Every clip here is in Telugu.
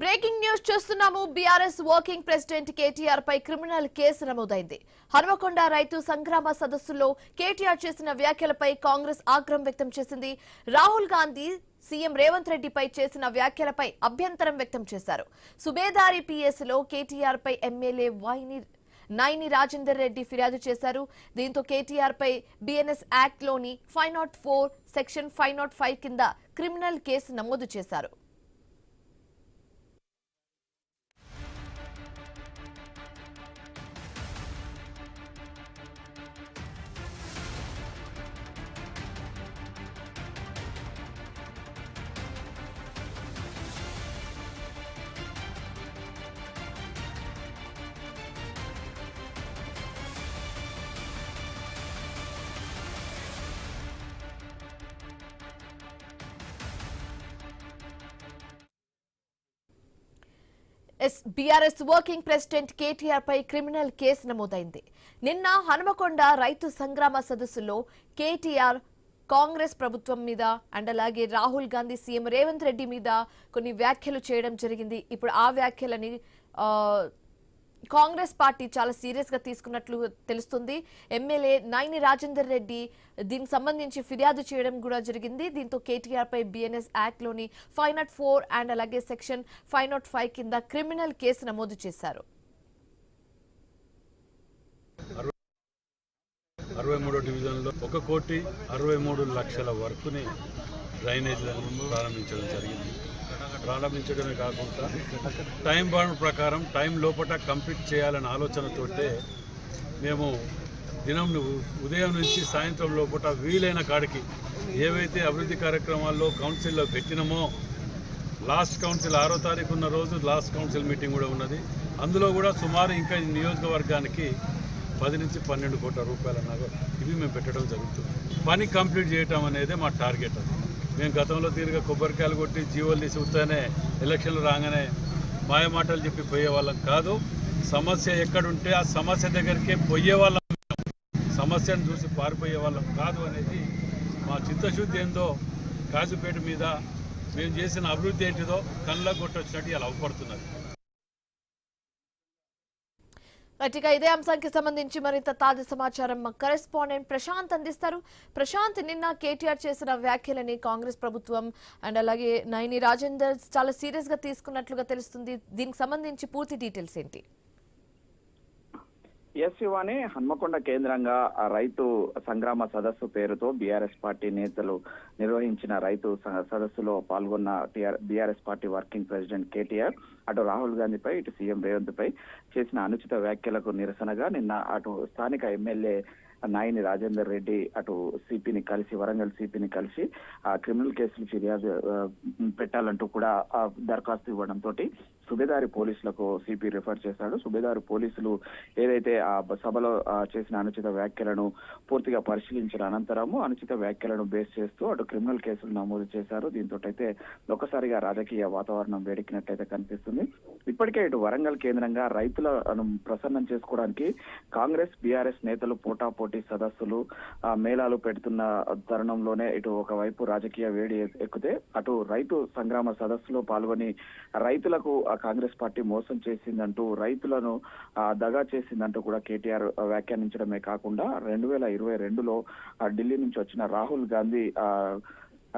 బ్రేకింగ్ న్యూస్ చూస్తున్నాము. బీఆర్ఎస్ వర్కింగ్ ప్రెసిడెంట్ కేటీఆర్ పై క్రిమినల్ కేసు నమోదైంది. హనుమకొండ రైతు సంగ్రామ సదస్సులో కేటీఆర్ చేసిన వ్యాఖ్యలపై కాంగ్రెస్ ఆగ్రహం వ్యక్తం చేసింది. రాహుల్ గాంధీ సీఎం రేవంత్ రెడ్డిపై చేసిన వ్యాఖ్యలపై అభ్యంతరం వ్యక్తం చేశారు. సుబేదారి పిఎస్లో కేటీఆర్ పై ఎమ్మెల్యే నైని రాజేందర్ రెడ్డి ఫిర్యాదు చేశారు. దీంతో కేటీఆర్ పై బిఎన్ఎస్ యాక్ట్ లోని 504 సెక్షన్ 505 కింద క్రిమినల్ కేసు నమోదు చేశారు. బీఆర్ఎస్ వర్కింగ్ ప్రెసిడెంట్ కేటీఆర్ పై క్రిమినల్ కేసు నమోదైంది. నిన్న హనుమకొండ రైతు సంగ్రామ సదస్సులో కేటీఆర్ కాంగ్రెస్ ప్రభుత్వం మీద అండ్ అలాగే రాహుల్ గాంధీ సీఎం రేవంత్ రెడ్డి మీద కొన్ని వ్యాఖ్యలు చేయడం జరిగింది. ఇప్పుడు ఆ వ్యాఖ్యలని కాంగ్రెస్ పార్టీ చాలా సీరియస్ గా తీసుకున్నట్లు తెలుస్తుంది. ఎమ్మెల్యే నైని రాజేందర్ రెడ్డి దీనికి సంబంధించి ఫిర్యాదు చేయడం కూడా జరిగింది. దీంతో కేటీఆర్ పై బిఎన్ఎస్ యాక్ట్ లోని 504 అండ్ అలాగే సెక్షన్ 505 కింద క్రిమినల్ కేసు నమోదు చేశారు. 63వ డివిజన్లో 1,63,00,000 వర్క్ని డ్రైనేజ్లను ప్రారంభించడం జరిగింది. ప్రారంభించడమే కాకుండా టైం బాండ్ ప్రకారం టైం లోపల కంప్లీట్ చేయాలనే ఆలోచనతోటే మేము దినం ఉదయం నుంచి సాయంత్రం లోపల వీలైన కాడికి ఏవైతే అభివృద్ధి కార్యక్రమాల్లో కౌన్సిల్లో పెట్టినామో లాస్ట్ కౌన్సిల్ 6వ తారీఖు ఉన్న రోజు లాస్ట్ కౌన్సిల్ మీటింగ్ కూడా ఉన్నది. అందులో కూడా సుమారు ఇంకా ఈ నియోజకవర్గానికి 10 నుంచి 12 కోట్ల రూపాయల నగదు ఇవి మేము పెట్టడం జరుగుతుంది. పని కంప్లీట్ చేయటం అనేది మా టార్గెట్. అది మేము గతంలో తీరుగా కొబ్బరికాయలు కొట్టి జీవోలు తీసి ఉత్తానే ఎలక్షన్లు రాగానే మాయమాటలు చెప్పి పోయేవాళ్ళం కాదు. సమస్య ఎక్కడుంటే ఆ సమస్య దగ్గరికే పోయేవాళ్ళం, సమస్యను చూసి పారిపోయే వాళ్ళం కాదు అనేది మా చిత్తశుద్ధి ఏందో కాజుపేట మీద మేము చేసిన అభివృద్ధి ఏంటిదో కళ్ళకు కొట్టొచ్చినట్టు ఇలా అవపడుతున్నది. ఇక ఇదే అంశానికి సంబంధించి మరింత తాజా సమాచారం మా కరెస్పాండెంట్ ప్రశాంత్ అందిస్తారు. ప్రశాంత్, నిన్న కేటీఆర్ చేసిన వ్యాఖ్యలని కాంగ్రెస్ ప్రభుత్వం అండ్ అలాగే నైని రాజేందర్ చాలా సీరియస్ గా తీసుకున్నట్లుగా తెలుస్తుంది. దీనికి సంబంధించి పూర్తి డీటెయిల్స్ ఏంటి? శివాని, హన్మకొండ కేంద్రంగా రైతు సంగ్రామ సదస్సు పేరుతో బీఆర్ఎస్ పార్టీ నేతలు నిర్వహించిన రైతు సదస్సులో పాల్గొన్న BRS party working president KTR అటు రాహుల్ గాంధీపై ఇటు సీఎం రేవంత్ పై చేసిన అనుచిత వ్యాఖ్యలకు నిరసనగా నిన్న అటు స్థానిక ఎమ్మెల్యే నైని రాజేందర్ రెడ్డి అటు సిపిని కలిసి వరంగల్ సిపిని కలిసి క్రిమినల్ కేసులు ఫిర్యాదు పెట్టాలంటూ కూడా దరఖాస్తు ఇవ్వడంతో సుబేదారి పోలీసులకు సిపి రిఫర్ చేశాడు. సుబేదారి పోలీసులు ఏదైతే ఆ సభలో చేసిన అనుచిత వ్యాఖ్యలను పూర్తిగా పరిశీలించిన అనంతరము అనుచిత వ్యాఖ్యలను బేస్ చేస్తూ అటు క్రిమినల్ కేసులు నమోదు చేశారు. దీంతో అయితే ఒక్కసారిగా రాజకీయ వాతావరణం వేడెక్కినట్టయితే కనిపిస్తుంది. ఇప్పటికే ఇటు వరంగల్ కేంద్రంగా రైతులను ప్రసన్నం చేసుకోవడానికి కాంగ్రెస్ బీఆర్ఎస్ నేతలు పోటాపోటీ సదస్సులు మేళాలు పెడుతున్న తరుణంలోనే ఇటు ఒకవైపు రాజకీయ వేడి ఎక్కితే అటు రైతు సంగ్రామ సదస్సులో పాల్గొని రైతులకు కాంగ్రెస్ పార్టీ మోసం చేసిందంటూ రైతులను దగా చేసిందంటూ కూడా కేటీఆర్ వ్యాఖ్యానించడమే కాకుండా 2022లో ఢిల్లీ నుంచి వచ్చిన రాహుల్ గాంధీ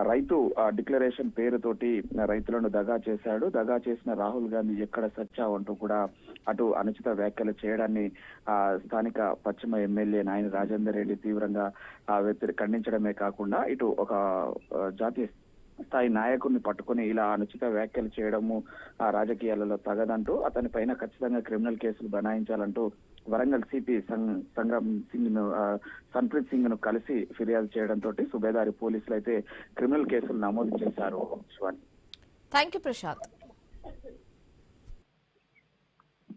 రైతు డిక్లరేషన్ పేరుతోటి రైతులను దగా చేశాడు. దగా చేసిన రాహుల్ గాంధీ ఎక్కడ సచ్చావు అంటూ కూడా అటు అనుచిత వ్యాఖ్యలు చేయడాన్ని స్థానిక పశ్చిమ ఎమ్మెల్యే నాయని రాజేందర్ రెడ్డి తీవ్రంగా ఖండించడమే కాకుండా ఇటు ఒక జాతీయ స్థాయి నాయకుడిని పట్టుకుని ఇలా అనుచిత వ్యాఖ్యలు చేయడము రాజకీయాలలో తగదంటూ అతని పైన ఖచ్చితంగా క్రిమినల్ కేసులు బనాయించాలంటూ వరంగల్ సిపి సన్ప్రీత్ సింగ్ ను కలిసి ఫిర్యాదు చేయడంతో సుబేదారి పోలీసులు అయితే క్రిమినల్ కేసులు నమోదు చేశారు. Thank you Prashanth.